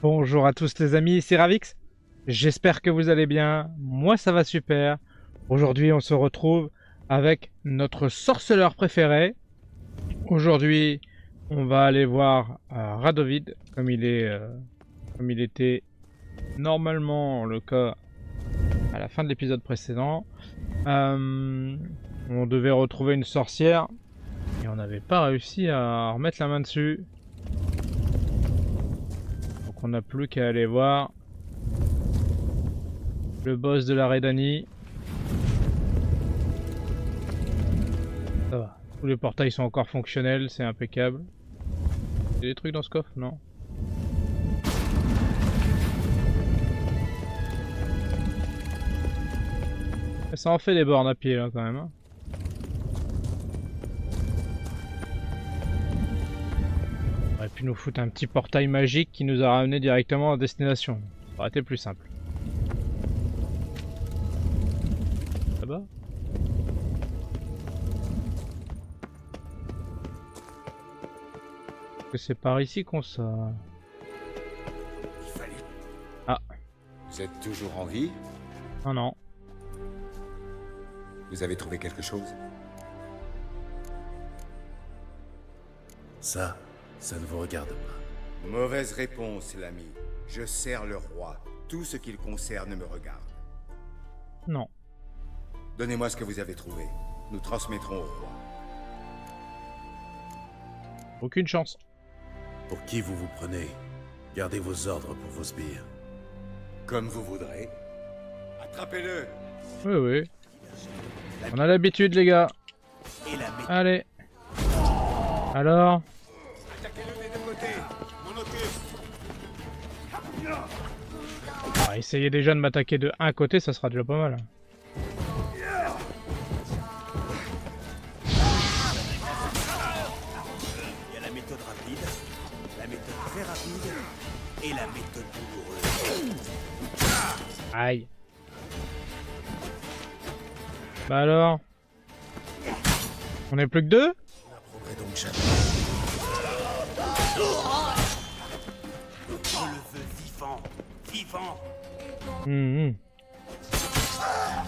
Bonjour à tous les amis, c'est Ravix. J'espère que vous allez bien. Moi ça va super. Aujourd'hui on se retrouve avec notre sorceleur préféré. Aujourd'hui on va aller voir Radovid comme il était normalement le cas à la fin de l'épisode précédent. On devait retrouver une sorcière et on n'avait pas réussi à remettre la main dessus. Donc on n'a plus qu'à aller voir le boss de la Redanie. Ça va. Tous les portails sont encore fonctionnels, c'est impeccable. Il y a des trucs dans ce coffre? Non. Ça en fait des bornes à pied là quand même. Hein. On aurait pu nous foutre un petit portail magique qui nous a ramené directement à destination. Ça aurait été plus simple. Là-bas? Que c'est par ici qu'on ça. Il fallait. Ah. Vous êtes toujours en vie? Ah non. Vous avez trouvé quelque chose? Ça ne vous regarde pas. Mauvaise réponse, l'ami. Je sers le roi. Tout ce qu'il concerne me regarde. Non. Donnez-moi ce que vous avez trouvé. Nous transmettrons au roi. Aucune chance. Pour qui vous vous prenez? Gardez vos ordres pour vos sbires. Comme vous voudrez. Attrapez-le! Oui, oui. On a l'habitude, les gars. Allez. Alors? Attaquez-le des deux côtés! M'en occupe! Essayez déjà de m'attaquer de un côté, ça sera déjà pas mal. Il y a la méthode rapide, la méthode très rapide et la méthode douloureuse. Aïe. Bah alors? On est plus que deux? N'apprendrez donc jamais. Je le veux vivant, vivant.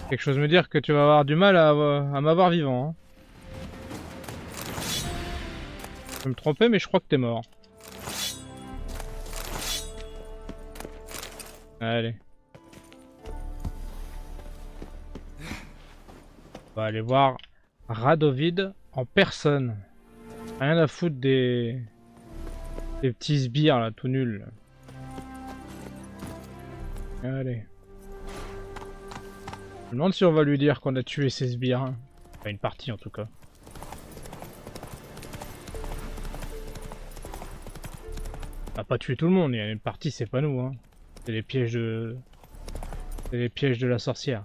Quelque chose me dire que tu vas avoir du mal à m'avoir vivant. Hein. Je peux me tromper, mais je crois que t'es mort. Allez. On va aller voir Radovid en personne. Rien à foutre des petits sbires là, tout nuls. Allez. Je me demande si on va lui dire qu'on a tué ces sbires. Hein. Enfin, une partie en tout cas. On va pas tuer tout le monde, il y a une partie, c'est pas nous. Hein. C'est les pièges de... C'est les pièges de la sorcière.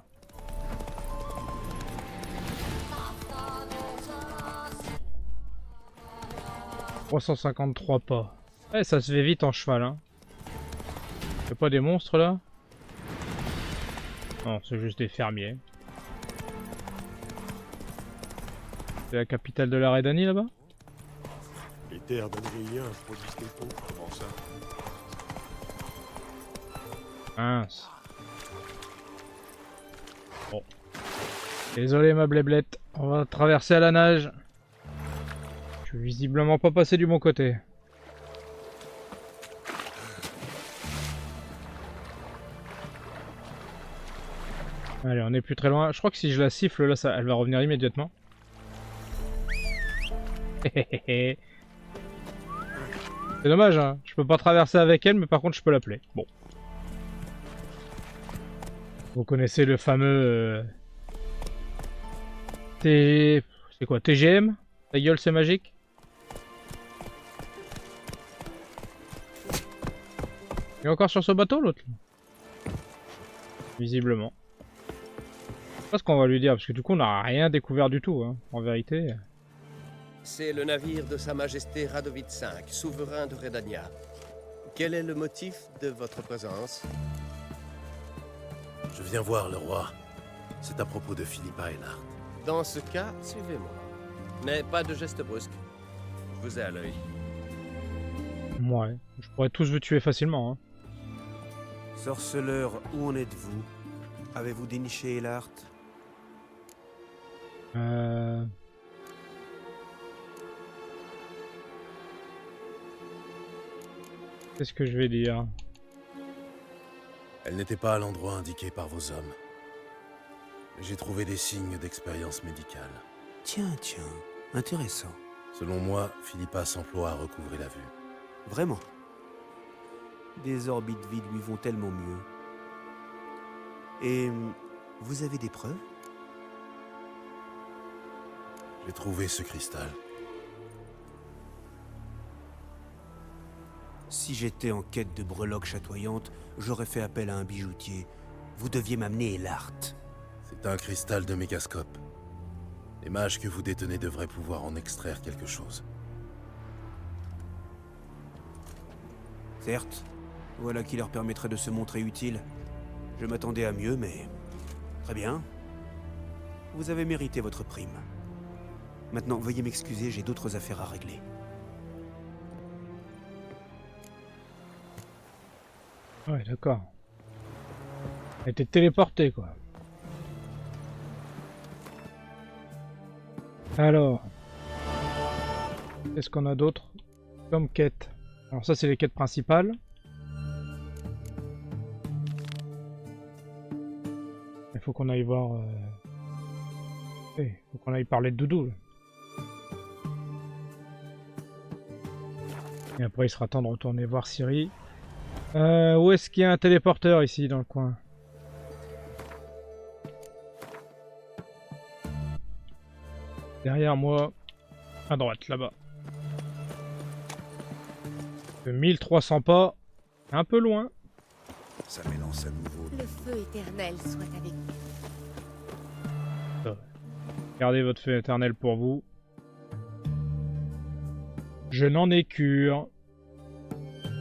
« 353 pas. Ouais, ça se fait vite en cheval. Hein. Y'a pas des monstres là? Non, c'est juste des fermiers. C'est la capitale de la Redanie là-bas? Les terres d'Andrélien produisent des pots, comment ça? Mince. Bon. Désolé ma bléblette, on va traverser à la nage. Je suis visiblement pas passé du bon côté. Allez, on est plus très loin. Je crois que si je la siffle là, elle va revenir immédiatement. C'est dommage, hein. Je peux pas traverser avec elle, mais par contre je peux l'appeler. Bon. Vous connaissez le fameux... C'est quoi, TGM? Ta gueule c'est magique? Il est encore sur ce bateau l'autre? Visiblement. Je sais pas ce qu'on va lui dire, parce que du coup on n'a rien découvert du tout, hein, en vérité. C'est le navire de Sa Majesté Radovid V, souverain de Redania. Quel est le motif de votre présence? Je viens voir le roi. C'est à propos de Philippa Eilhart. Dans ce cas, suivez-moi. Mais pas de geste brusque. Je vous ai à l'œil. Ouais, je pourrais tous vous tuer facilement. Hein. Sorceleur, où en êtes-vous? Avez-vous déniché Elart? Qu'est-ce que je vais dire? Elle n'était pas à l'endroit indiqué par vos hommes. Mais j'ai trouvé des signes d'expérience médicale. Tiens, intéressant. Selon moi, Philippa s'emploie à recouvrer la vue. Vraiment. Des orbites vides lui vont tellement mieux. Et vous avez des preuves? J'ai trouvé ce cristal. Si j'étais en quête de breloques chatoyantes, j'aurais fait appel à un bijoutier. Vous deviez m'amener Elart. C'est un cristal de mégascope. Les mages que vous détenez devraient pouvoir en extraire quelque chose. Certes, voilà qui leur permettrait de se montrer utile. Je m'attendais à mieux, mais... Très bien. Vous avez mérité votre prime. Maintenant, veuillez m'excuser, j'ai d'autres affaires à régler. Ouais, d'accord. Elle était téléportée, quoi. Alors, qu'est-ce qu'on a d'autre comme quête? Alors ça, c'est les quêtes principales. Il faut qu'on aille voir... Il faut qu'on aille parler de Doudou. Là. Et après, il sera temps de retourner voir Ciri. Où est-ce qu'il y a un téléporteur ici, dans le coin? Derrière moi, à droite, là-bas. 1300 pas, un peu loin. Ça m'élance à nouveau. Le feu éternel soit avec vous. Gardez votre feu éternel pour vous. Je n'en ai cure.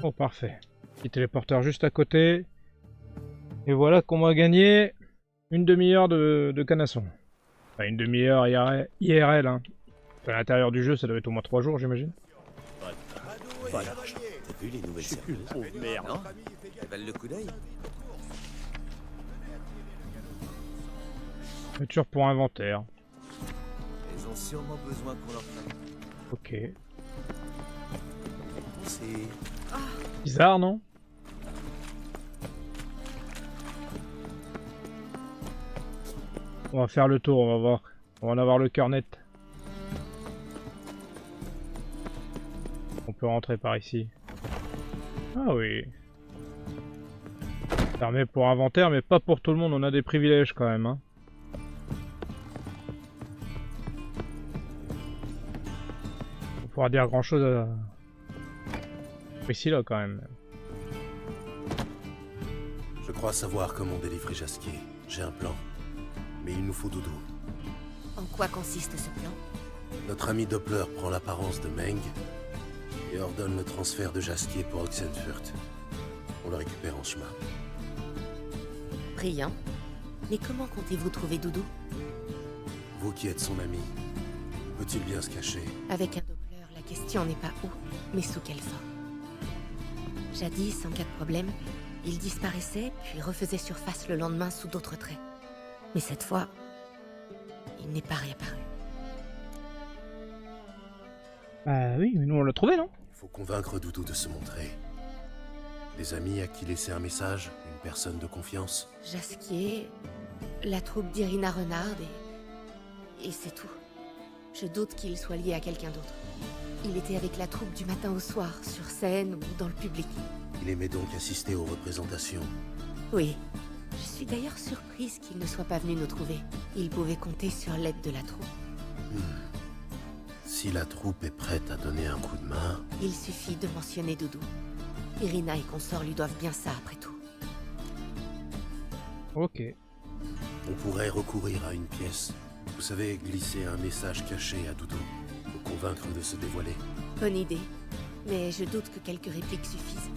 Oh, parfait. Petit téléporteur juste à côté. Et voilà qu'on va gagner une demi-heure de canasson. Enfin, une demi-heure IRL. Hein. À l'intérieur du jeu, ça doit être au moins 3 jours, j'imagine. Voilà. T'as vu les nouvelles services? Oh merde, non? Elles valent le coup d'œil? Voiture pour inventaire. Elles ont sûrement besoin qu'on leur fasse. Ok. C'est... Bizarre, non? On va faire le tour, on va voir. On va en avoir le cœur net. On peut rentrer par ici. Ah oui. Fermé pour inventaire, mais pas pour tout le monde. On a des privilèges quand même. Hein. On pourra dire grand chose à... ici là quand même. Je crois savoir comment délivrer Jasquier. J'ai un plan. Mais il nous faut Doudou. En quoi consiste ce plan? Notre ami Doppler prend l'apparence de Meng et ordonne le transfert de Jasquier pour Oxenfurt. On le récupère en chemin. Brillant. Mais comment comptez-vous trouver Doudou? Vous qui êtes son ami, peut-il bien se cacher? Avec un Doppler, la question n'est pas où, mais sous quelle forme. Jadis, en cas de problème, il disparaissait, puis refaisait surface le lendemain sous d'autres traits. Mais cette fois, il n'est pas réapparu. Bah oui, mais nous on l'a trouvé, non? Il faut convaincre Doudou de se montrer. Des amis à qui laisser un message, une personne de confiance. Jasquier, la troupe d'Irina Renard et c'est tout. Je doute qu'il soit lié à quelqu'un d'autre. Il était avec la troupe du matin au soir, sur scène ou dans le public. Il aimait donc assister aux représentations. Oui. Je suis d'ailleurs surprise qu'il ne soit pas venu nous trouver. Il pouvait compter sur l'aide de la troupe. Si la troupe est prête à donner un coup de main... Il suffit de mentionner Doudou. Irina et consorts lui doivent bien ça, après tout. Ok. On pourrait recourir à une pièce. Vous savez, glisser un message caché à Doudou. Pour convaincre de se dévoiler. Bonne idée. Mais je doute que quelques répliques suffisent.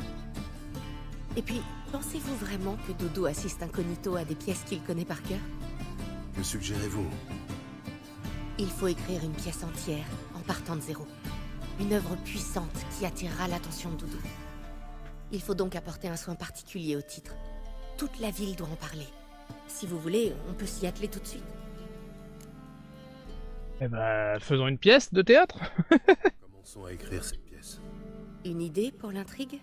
Et puis, pensez-vous vraiment que Doudou assiste incognito à des pièces qu'il connaît par cœur? Que suggérez-vous? Il faut écrire une pièce entière, en partant de zéro. Une œuvre puissante qui attirera l'attention de Doudou. Il faut donc apporter un soin particulier au titre. Toute la ville doit en parler. Si vous voulez, on peut s'y atteler tout de suite. Eh ben, faisons une pièce de théâtre. Commençons à écrire cette pièce. Une idée pour l'intrigue?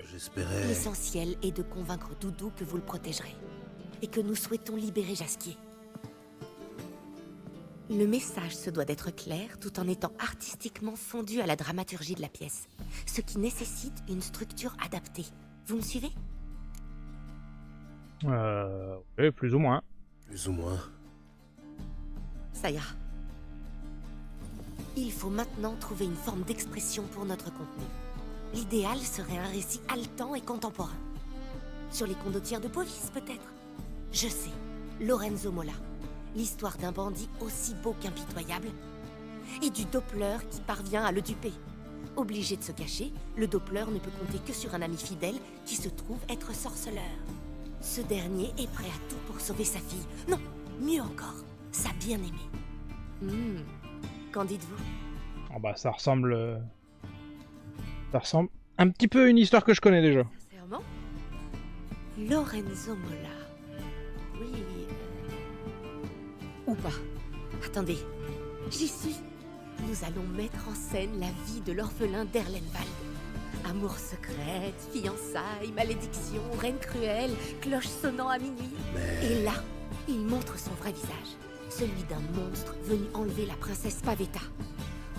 J'espérais... L'essentiel est de convaincre Doudou que vous le protégerez. Et que nous souhaitons libérer Jasquier. Le message se doit d'être clair tout en étant artistiquement fondu à la dramaturgie de la pièce. Ce qui nécessite une structure adaptée. Vous me suivez? Oui, plus ou moins. Plus ou moins. Ça ira. Il faut maintenant trouver une forme d'expression pour notre contenu. L'idéal serait un récit haletant et contemporain. Sur les condottières de Povis, peut-être? Je sais, Lorenzo Mola. L'histoire d'un bandit aussi beau qu'impitoyable. Et du Doppler qui parvient à le duper. Obligé de se cacher, le Doppler ne peut compter que sur un ami fidèle qui se trouve être sorceleur. Ce dernier est prêt à tout pour sauver sa fille. Non, mieux encore, sa bien-aimée. Qu'en dites-vous? Ah bah ça ressemble... Ça ressemble un petit peu à une histoire que je connais déjà. Sincèrement? Lorenzo Mola. Oui... Ou pas. Attendez, j'y suis. Nous allons mettre en scène la vie de l'orphelin d'Erlenwald. Amour secrète, fiançailles, malédiction, reine cruelle, cloche sonnant à minuit. Et là, il montre son vrai visage. Celui d'un monstre venu enlever la princesse Pavetta.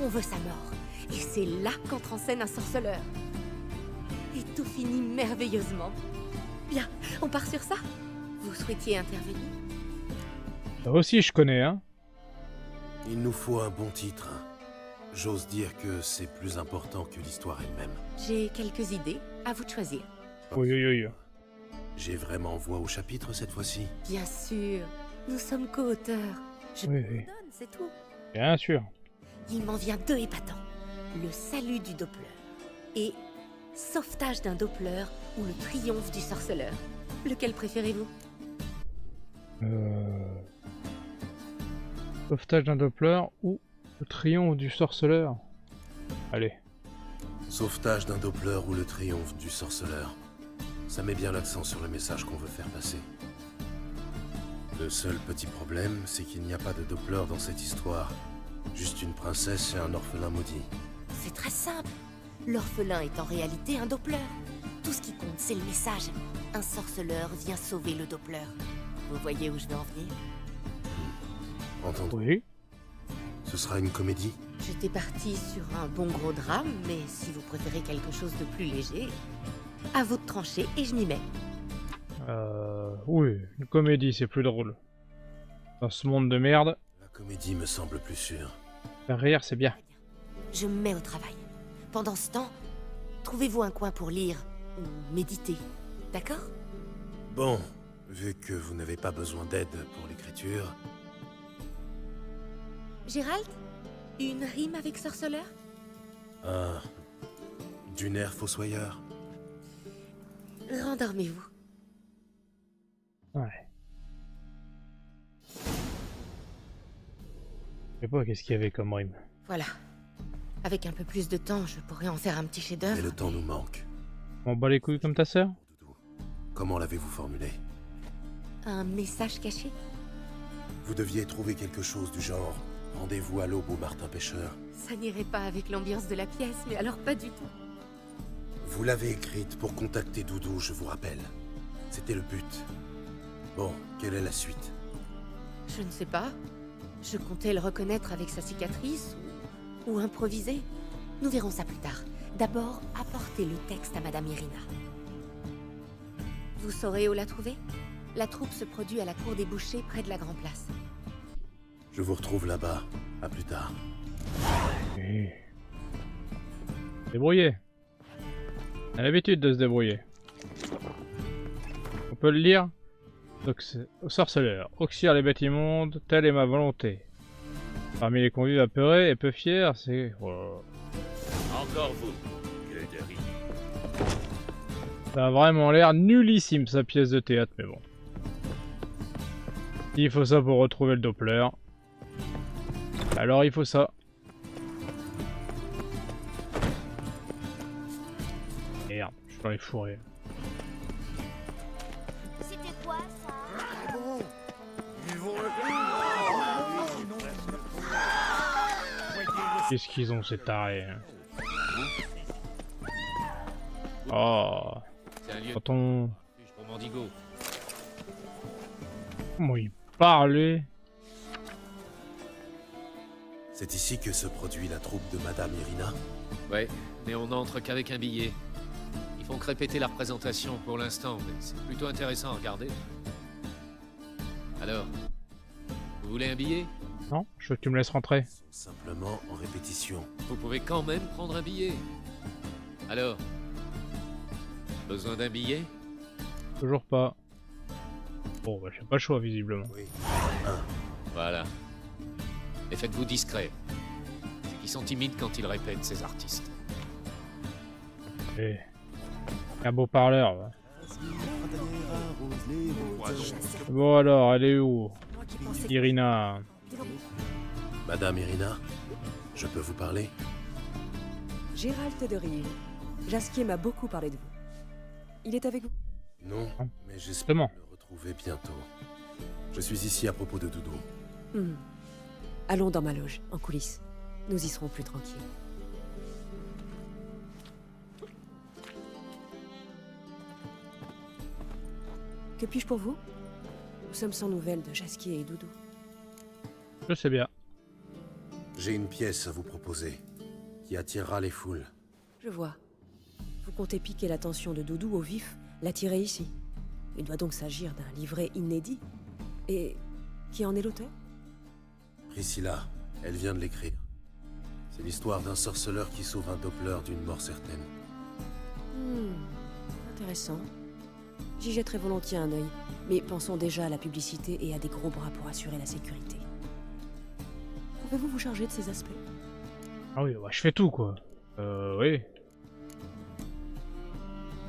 On veut sa mort. Et c'est là qu'entre en scène un sorceleur. Et tout finit merveilleusement. Bien, on part sur ça? Vous souhaitiez intervenir? Ça aussi je connais, hein. Il nous faut un bon titre. J'ose dire que c'est plus important que l'histoire elle-même. J'ai quelques idées, à vous de choisir. Oui, oui, oui. J'ai vraiment voix au chapitre cette fois-ci. Bien sûr, nous sommes co-auteurs. Je Oui, vous oui. donne, c'est tout. Bien sûr. Il m'en vient deux épatants. Le salut du Doppler et sauvetage d'un Doppler ou le triomphe du sorceleur. Lequel préférez-vous? Sauvetage d'un Doppler ou le triomphe du sorceleur. Allez. Sauvetage d'un Doppler ou le triomphe du sorceleur. Ça met bien l'accent sur le message qu'on veut faire passer. Le seul petit problème, c'est qu'il n'y a pas de Doppler dans cette histoire. Juste une princesse et un orphelin maudit. C'est très simple. L'orphelin est en réalité un Doppler. Tout ce qui compte, c'est le message. Un sorceleur vient sauver le Doppler. Vous voyez où je vais en venir? Entendu. Oui. Ce sera une comédie? J'étais partie sur un bon gros drame, mais si vous préférez quelque chose de plus léger, à vous de trancher et je m'y mets. Oui, une comédie c'est plus drôle. Dans ce monde de merde, La comédie me semble plus sûre. faire rire c'est bien. Je me mets au travail. Pendant ce temps, trouvez-vous un coin pour lire ou méditer, d'accord? Bon, vu que vous n'avez pas besoin d'aide pour l'écriture... Gérald? Une rime avec sorceleur? Du nerf fossoyeur. Rendormez-vous. Ouais. Je sais pas qu'est-ce qu'il y avait comme rime. Voilà. Avec un peu plus de temps, je pourrais en faire un petit Mais chef-d'œuvre. le temps nous manque. On bat les couilles comme ta sœur? Doudou, comment l'avez-vous formulé? Un message caché? Vous deviez trouver quelque chose du genre « Rendez-vous à l'aube au Martin Pêcheur ». Ça n'irait pas avec l'ambiance de la pièce, mais alors pas du tout. Vous l'avez écrite pour contacter Doudou, je vous rappelle. C'était le but. Bon, quelle est la suite? Je ne sais pas. Je comptais le reconnaître avec sa cicatrice ou improviser. Nous verrons ça plus tard. D'abord, apportez le texte à Madame Irina. Vous saurez où la trouver? La troupe se produit à la cour des bouchers près de la Grand Place. Je vous retrouve là-bas. À plus tard. Oui. Débrouiller. On a l'habitude de se débrouiller. On peut le lire. Donc c'est au sorceleur. Auxire les bêtes immondes, telle est ma volonté. Parmi les convives apeurés et peu fiers, c'est... Oh. Encore vous, que de rire. Ça a vraiment l'air nullissime sa pièce de théâtre, mais bon. Il faut ça pour retrouver le Doppler. Alors il faut ça. Merde, je suis dans les fourrés. Qu'est-ce qu'ils ont ces tarés hein. Oh. C'est un lieu Quand on... refuge pour Mendigo. Comment il parle lui? C'est ici que se produit la troupe de Madame Irina. Ouais, mais on n'entre qu'avec un billet. Ils font que répéter la représentation pour l'instant, mais c'est plutôt intéressant à regarder. Alors, vous voulez un billet? Non, je veux que tu me laisses rentrer. Ils sont simplement en répétition. Vous pouvez quand même prendre un billet. Alors, besoin d'un billet? Toujours pas. Bon, bah j'ai pas le choix visiblement. Oui. Voilà. Et faites-vous discret. C'est qu'ils sont timides quand ils répètent, ces artistes. Et... un beau parleur. Va. Bon alors, elle est où? Irina. Madame Irina, je peux vous parler? Gérald de Rive. Jasquier m'a beaucoup parlé de vous. Il est avec vous? Non, Ah, mais j'espère justement. le retrouver bientôt. Je suis ici à propos de Doudou. Allons dans ma loge, en coulisses. Nous y serons plus tranquilles. Que puis-je pour vous? Nous sommes sans nouvelles de Jasquier et Doudou. Je sais bien. J'ai une pièce à vous proposer, qui attirera les foules. Je vois. Vous comptez piquer l'attention de Doudou au vif, l'attirer ici. Il doit donc s'agir d'un livret inédit. Et qui en est l'auteur? Priscilla, elle vient de l'écrire. C'est l'histoire d'un sorceleur qui sauve un Doppler d'une mort certaine. Intéressant. J'y jetterai volontiers un œil, mais pensons déjà à la publicité et à des gros bras pour assurer la sécurité. Pouvez-vous vous charger de ces aspects? Ah oui, bah je fais tout quoi. Oui.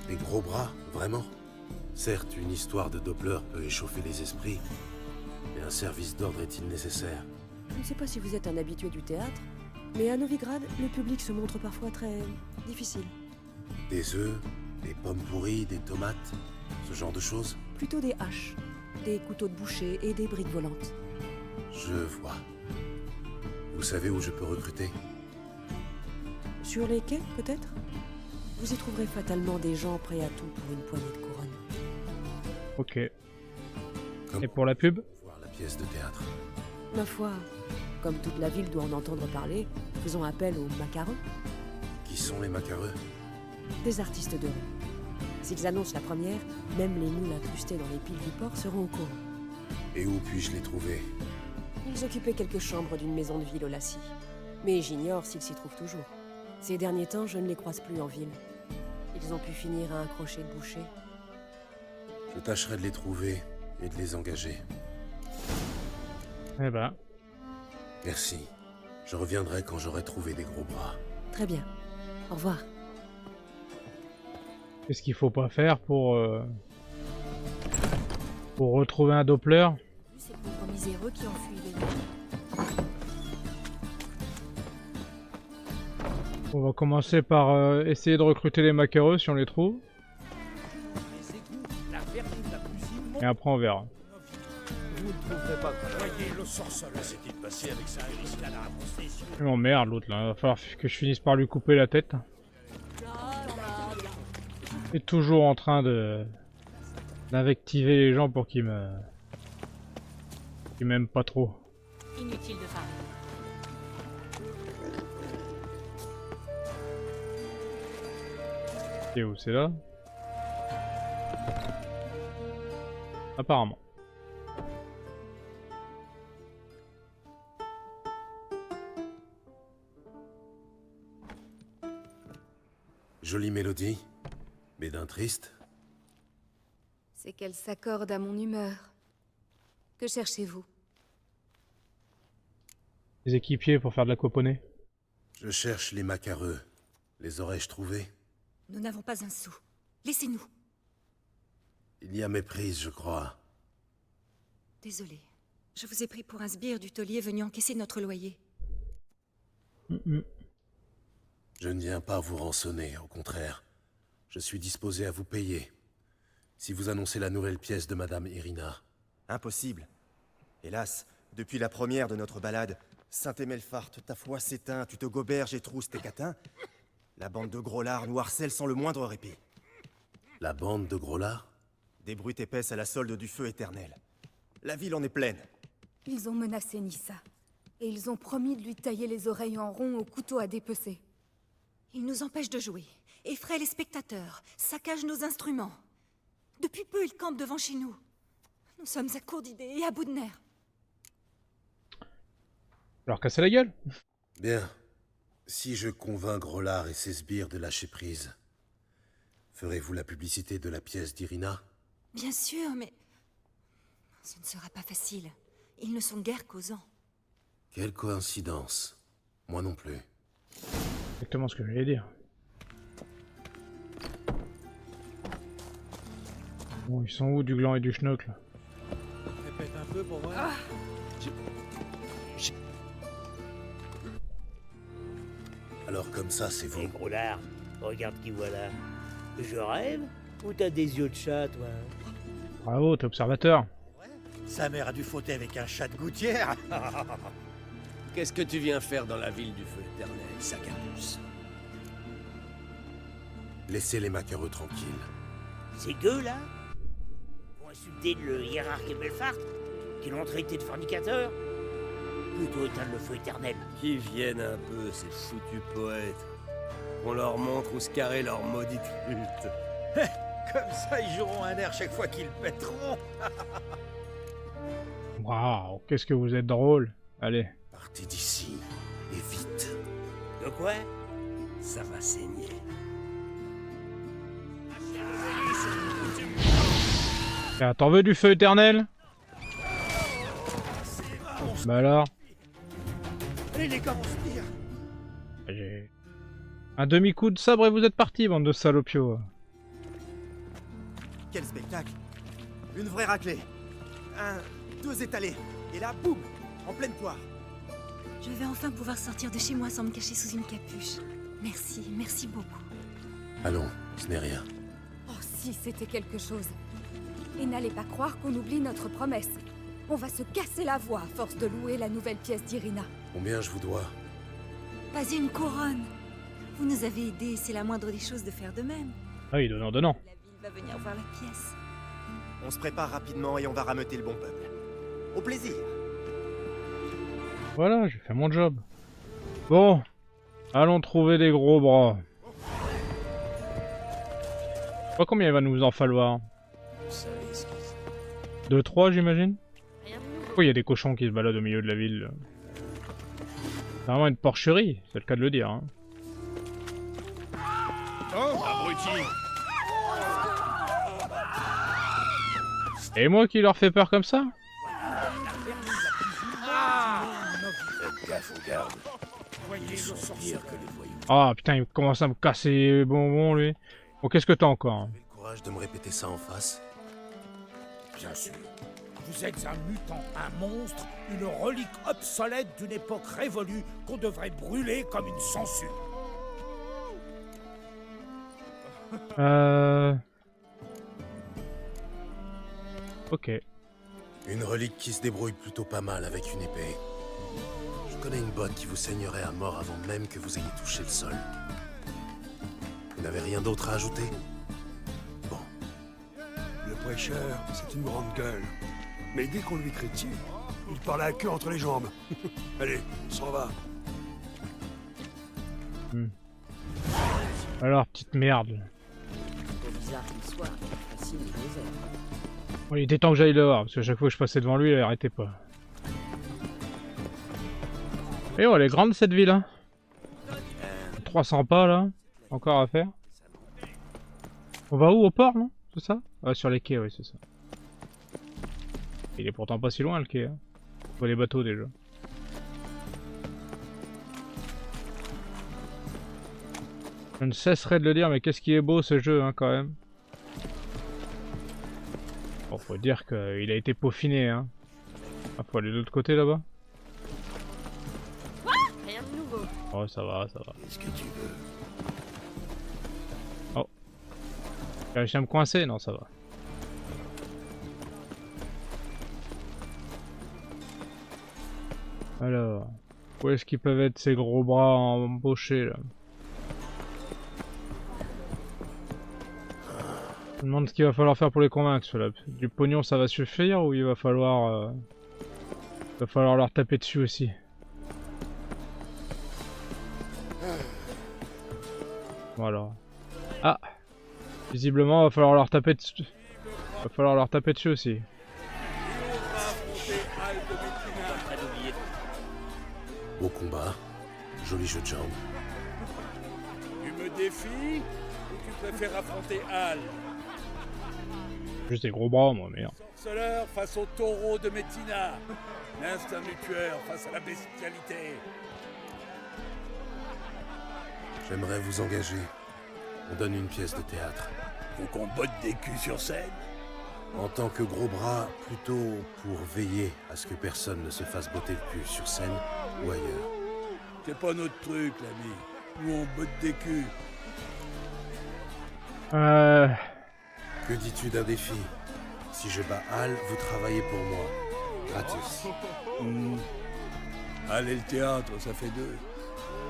Les gros bras, vraiment? Certes, une histoire de Doppler peut échauffer les esprits, mais un service d'ordre est-il nécessaire? Je ne sais pas si vous êtes un habitué du théâtre, mais à Novigrad, le public se montre parfois très difficile. Des œufs, des pommes pourries, des tomates, ce genre de choses? Plutôt des haches, des couteaux de boucher et des briques volantes. Je vois. Vous savez où je peux recruter? Sur les quais, peut-être? Vous y trouverez fatalement des gens prêts à tout pour une poignée de couronne. Ok. Comme Et pour la pub? voir la pièce de théâtre. Ma foi, comme toute la ville doit en entendre parler, faisons appel aux macareux, Qui sont les macareux? des artistes de rue. S'ils annoncent la première, même les moules incrustés dans les piles du port seront au courant. Et où puis-je les trouver? Ils occupaient quelques chambres d'une maison de ville au Lassie. Mais j'ignore s'ils s'y trouvent toujours. Ces derniers temps, je ne les croise plus en ville. Ils ont pu finir à un crochet de boucher. Je tâcherai de les trouver et de les engager. Eh ben, Merci. Je reviendrai quand j'aurai trouvé des gros bras. Très bien. Au revoir. qu'est-ce qu'il faut pas faire pour retrouver un Doppler? Ces pauvres miséreux qui ont fui les lieux. On va commencer par essayer de recruter les macareux si on les trouve. Et après on verra. Il m'emmerde l'autre là, il va falloir que je finisse par lui couper la tête. Il est toujours en train d'invectiver les gens pour qu'ils m'aiment pas trop. Inutile de parler. C'est où? C'est là? Apparemment. Jolie mélodie, mais d'un triste. C'est qu'elle s'accorde à mon humeur. Que cherchez-vous? Les équipiers pour faire de la coponée. Je cherche les macareux. Les aurais-je trouvés? Nous n'avons pas un sou. Laissez-nous. Il y a méprise, je crois. Désolée. Je vous ai pris pour un sbire du taulier venu encaisser notre loyer. Je ne viens pas vous rançonner, au contraire. Je suis disposé à vous payer. Si vous annoncez la nouvelle pièce de Madame Irina. Impossible. Hélas, depuis la première de notre balade, Saint-Emelfart, ta foi s'éteint, tu te goberges et trousses tes catins. La bande de grollards nous harcèle sans le moindre répit. La bande de grollards? Des brutes épaisses à la solde du feu éternel. La ville en est pleine. Ils ont menacé Nissa. Et ils ont promis de lui tailler les oreilles en rond au couteau à dépecer. Ils nous empêchent de jouer, effraient les spectateurs, saccagent nos instruments. Depuis peu, ils campent devant chez nous. Nous sommes à court d'idées et à bout de nerfs. Alors casser la gueule. Bien. Si je convainc Grollard et ses sbires de lâcher prise, ferez-vous la publicité de la pièce d'Irina? Bien sûr, mais... ce ne sera pas facile. Ils ne sont guère causants. Quelle coïncidence. Moi non plus. Exactement ce que j'allais dire. Bon, ils sont où du gland et du schnock là? Répète un peu pour voir. Alors comme ça, c'est vous. Grollard, regarde qui voilà. Je rêve ou t'as des yeux de chat, toi? Bravo, t'es observateur. Sa mère a dû fauter avec un chat de gouttière. Qu'est-ce que tu viens faire dans la ville du feu éternel, sac à pouce? Laissez les maquereux tranquilles. Ces gueux, là, pour insulter le hiérarque Emelfart, qui l'ont traité de fornicateur, plutôt éteindre le feu éternel. Qui viennent un peu, ces foutus poètes. On leur montre où se carrer leur maudite lutte. Comme ça, ils joueront un air chaque fois qu'ils pèteront. Waouh, qu'est-ce que vous êtes drôle. Allez. Partez d'ici, et vite. De quoi? Ça va saigner. Ah, t'en veux du feu éternel? Bah alors? Allez les gars, on se tire. J'ai un demi-coup de sabre et vous êtes partis, bande de salopios. Quel spectacle! Une vraie raclée. 1, 2 étalés. Et là, boum! En pleine poire. Je vais enfin pouvoir sortir de chez moi sans me cacher sous une capuche. Merci, merci beaucoup. Allons, ce n'est rien. Oh, si c'était quelque chose. Et n'allez pas croire qu'on oublie notre promesse. On va se casser la voix à force de louer la nouvelle pièce d'Irina. Combien je vous dois? Pas une couronne. Vous nous avez aidés, c'est la moindre des choses de faire de même. Ah oui, donnant, donnant. La ville va venir voir la pièce. On se prépare rapidement et on va rameuter le bon peuple. Au plaisir! Voilà, j'ai fait mon job. Bon, allons trouver des gros bras. Je sais pas combien il va nous en falloir. 2, 3 j'imagine. Pourquoi il y a des cochons qui se baladent au milieu de la ville? C'est vraiment une porcherie, c'est le cas de le dire. Hein. Oh, abruti! Et moi qui leur fais peur comme ça? Faites gaffe aux gardes. Ils sont pires que les voyous. Ah putain, il commence à me casser les bonbons lui. Bon, qu'est-ce que t'as encore? Hein? Avez le courage de me répéter ça en face? Bien sûr. Vous êtes un mutant, un monstre, une relique obsolète d'une époque révolue qu'on devrait brûler comme une sangsue. Ok. Une relique qui se débrouille plutôt pas mal avec une épée. Je connais une botte qui vous saignerait à mort avant même que vous ayez touché le sol. Vous n'avez rien d'autre à ajouter? Bon. Le prêcheur, c'est une grande gueule. Mais dès qu'on lui crie dessus, il parle à la queue entre les jambes. Allez, on s'en va. Alors, petite merde. Pour bizarre qu'il soit, il fascine les déserts. Bon, il était temps que j'aille le voir, parce que chaque fois que je passais devant lui, il arrêtait pas. Et oh, elle est grande cette ville, hein. 300 pas là, encore à faire. On va où, au port, non? C'est ça? Ah, sur les quais, oui, c'est ça. Il est pourtant pas si loin le quai, hein. On voit les bateaux déjà. Je ne cesserai de le dire, mais qu'est-ce qui est beau ce jeu, hein, quand même. Bon, faut dire qu'il a été peaufiné, hein. Ah, faut aller de l'autre côté là-bas. Rien de nouveau. Oh, ça va, ça va. Qu'est-ce que tu veux? Oh. J'ai réussi à me coincer? Non, ça va. Alors. Où est-ce qu'ils peuvent être ces gros bras embauchés là? Je me demande ce qu'il va falloir faire pour les convaincre ceux-là. Du pognon ça va suffire ou il va falloir leur taper dessus aussi. Voilà. Ah! Visiblement, va falloir leur taper dessus. Va falloir leur taper dessus aussi. Beau combat, joli jeu de jambes. Tu me défies ou tu préfères affronter Hal? Juste des gros bras, moi, merde. Sorceleur face au taureau de Métina. L'instinct du tueur face à la bestialité. J'aimerais vous engager. On donne une pièce de théâtre. Faut qu'on botte des culs sur scène? En tant que gros bras, plutôt pour veiller à ce que personne ne se fasse botter le cul sur scène ou ailleurs. C'est pas notre truc, l'ami. Nous, on botte des culs. Que dis-tu d'un défi? Si je bats Hal, vous travaillez pour moi. Gratis. Hal et le théâtre, ça fait deux.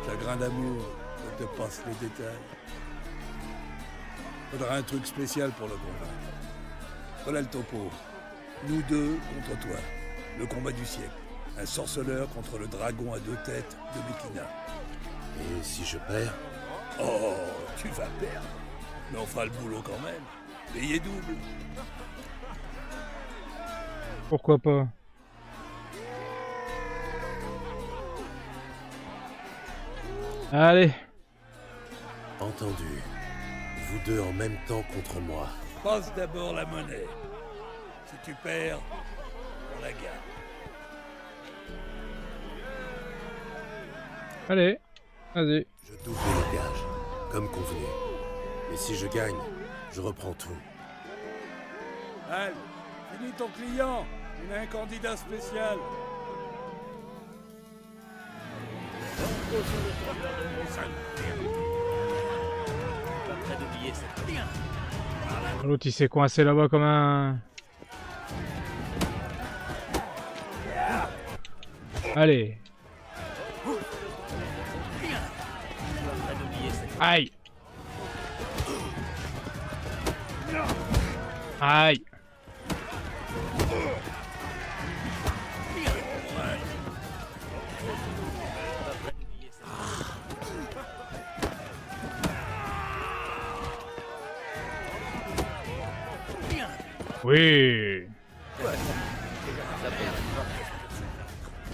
Chagrin d'amour, je te passe les détails. Faudra un truc spécial pour le convaincre. Voilà le topo. Nous deux contre toi. Le combat du siècle. Un sorceleur contre le dragon à 2 têtes de Métina. Et si je perds? Oh, tu vas perdre. Mais on fera le boulot quand même. Payé double. Pourquoi pas? Allez. Entendu. Vous deux en même temps contre moi. Passe d'abord la monnaie. Si tu perds, on la garde. Allez, vas-y. Je double le gage, comme convenu. Et si je gagne, je reprends tout. Al, finis ton client. Il a un candidat spécial. L'autre il s'est coincé là-bas comme un... Allez. Aïe. Aïe. Oui.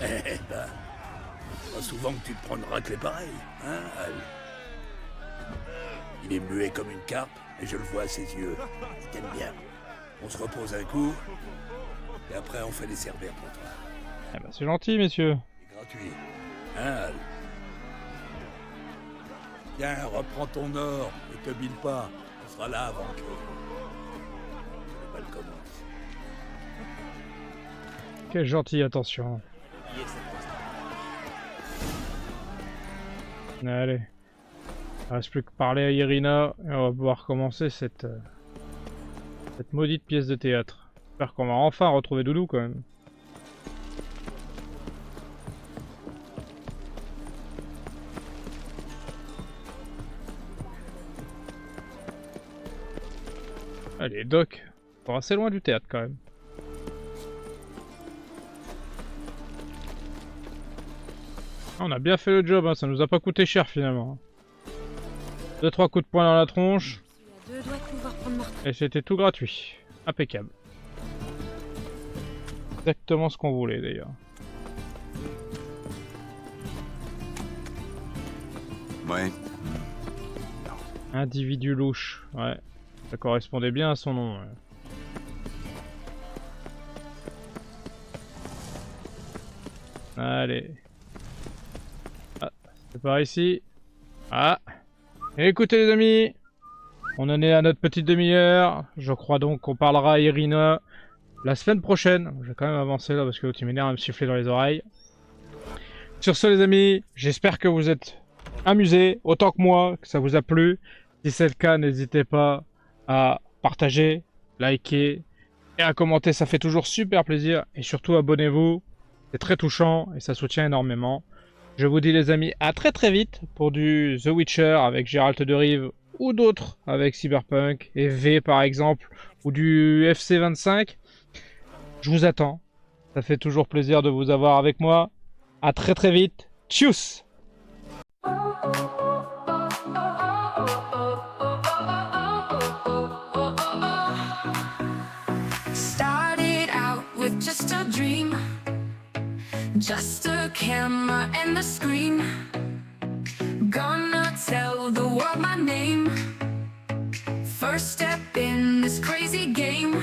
Eh ben, pas souvent que tu te prends une raclée pareille, hein, Al? Il est muet comme une carpe, et je le vois à ses yeux. Il t'aime bien. On se repose un coup, et après on fait les cerbères pour toi. Eh ben, c'est gentil, messieurs. C'est gratuit, hein, Al? Tiens, reprends ton or, et te bile pas. On sera là avant que... le bal commence. Quel gentil, attention. Allez. Il reste plus que parler à Irina et on va pouvoir commencer cette maudite pièce de théâtre. J'espère qu'on va enfin retrouver Doudou quand même. Allez, Doc. On est assez loin du théâtre quand même. On a bien fait le job, hein, ça nous a pas coûté cher finalement. 2-3 coups de poing dans la tronche. Et c'était tout gratuit. Impeccable. Exactement ce qu'on voulait d'ailleurs. Ouais. Individu louche, ouais. Ça correspondait bien à son nom. Ouais. Allez. Ah, c'est par ici. Ah. Écoutez les amis, on en est à notre petite demi-heure. Je crois donc qu'on parlera à Irina la semaine prochaine. Je vais quand même avancer là parce que l'autre il m'énerve à me siffler dans les oreilles. Sur ce les amis, j'espère que vous êtes amusés autant que moi, que ça vous a plu. Si c'est le cas, n'hésitez pas à partager, liker et à commenter, ça fait toujours super plaisir. Et surtout abonnez-vous, c'est très touchant et ça soutient énormément. Je vous dis les amis, à très très vite pour du The Witcher avec Geralt de Rive ou d'autres avec Cyberpunk et V par exemple, ou du FC25. Je vous attends. Ça fait toujours plaisir de vous avoir avec moi. À très très vite. Tchuss! Started out with just a dream, just a camera and the screen. Gonna tell the world my name. First step in this crazy game.